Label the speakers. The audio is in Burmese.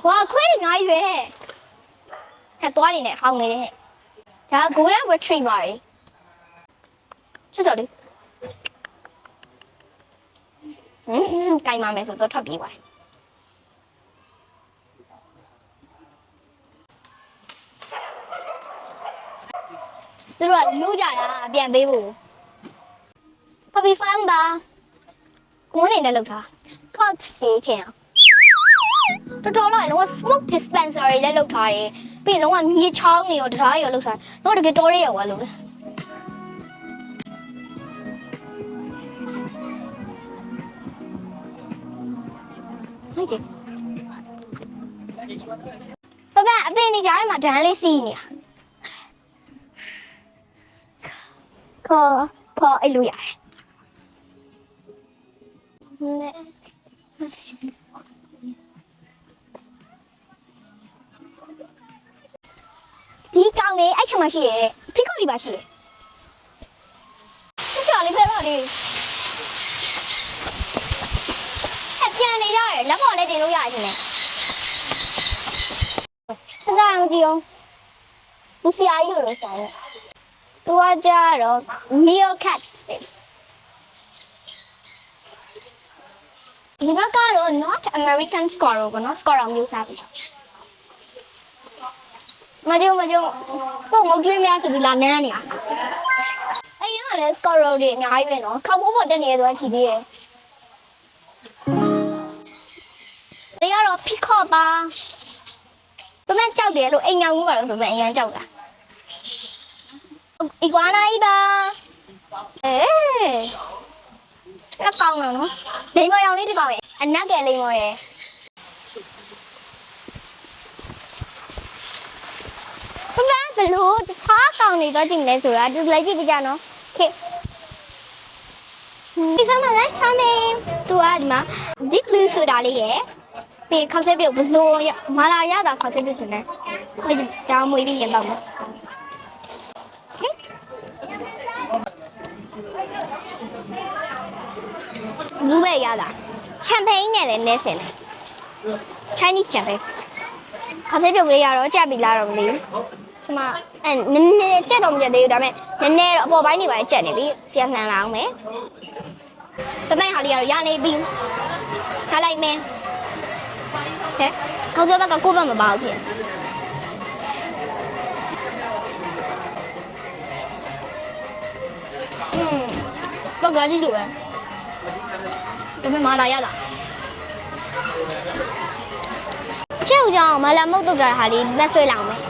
Speaker 1: 哇，快点拿一杯！还多点呢，好没的。ဒါgolden retriever တွေချစ်တော်လေးကြိုင်ပါမယ်ဆိုတော့ထွက်ပြေးသွားသူတို့ကလူးကြတာပြန်ပေးဖို့ puppy farm ပါကိုယ်နေနဲ့လောက်ထား cloud တွေထင်အောင်တော်လိုက်တော့ smoke dispenser တွေလည်းလောက်ထားတယ်ပြီးလုံးဝမြေချောင်းတွေရောတရားရောလောက်ထားတော့တကယ်တော်ရရောလို့ဟုတ်တယ်ပပအပင်နေကြရမှာဒန်းလေးစီးနေတာခေါ်အဲ့လိုရတယ်ဒီကောင်လေးအဲ့ခါမှရှိရတဲ့ဖိကောက်လေးပါရှိရချစ်ချော်လေးဖဲတော့လေးအပြန်နေရတယ်လက်ပေါ်လည်းတင်လို့ရတယ်ရှင်စကားအောင်ကြည့်အောင်သူဆရာကြီးလို့ဆိုင်သူကကြတော့ meerkat ဒီဘက်ကတော့ not American squirrel ကနော် squirrel မျိုးစားပြီမကြုံတော့မကြွေးများဆိုပြီးလာနန်းနေတာအဲ့ရကလည်း squirrel တွေအများကြီးပဲနော်ခေါက်ဖို့တက်နေရသွားရှိသေးတယ်ဒီကတော့ peacock ပါဘယ်မှကြောက်တယ်လို့အိမ်ညောင်မှုကတော့ဆိုမှအရင်ကြောက်တာ iguana ကြီးပါအဲ့ကောင်းတယ်နော်လိမ္မော်ရောင်လေးတစ်ကောင်ရဲ့အနက်ကလိမ္မော်ရဲ့ဘလို့တခြားကောင်တွေတော့ကြည့်မလဲဆိုတာဒီလိုက်ကြည့်ပြကြနော်โอเคဒီဖမ်းမလက်ဆောင်နေသူကဒီမှာ deep blue ဆိုတာလေးရဲ့ပြီးခေါက်ဆက်ပြုတ်ပစိုးမာလာရတာခေါက်ဆက်ပြုတ်တယ်ဟိုတောင်းမွေးပြီးရင်တော့မယ်โอเคဘူးပဲရတာချမ်ပိန်းနဲ့လည်းနဲစင်တယ် Chinese champagne ခေါက်ဆက်ပြုတ်ကလေးရတော့ကြက်ပြီလားတော့မသိဘူးကျမနည်းနည်းကြက်တော့မကြက်သေးဘူးဒါပေမဲ့နည်းနည်းတော့အပေါ်ပိုင်းနေပါကြက်နေပြီဆရာလှန်လာအောင်မယ်ပပဟာလေးကတော့ရနေပြီချလိုက်မယ်ဟဲ့ခေါင်းစဘက်ကကိုယ်ဘက်မပါဘူးဖြစ်တော့ကြည့်လို့ပဲဒါပေမဲ့မလာရတာကျုပ်ကြောင့်မလာမုတ်တော့တာဟာလေးလက်ဆွဲလောင်မယ်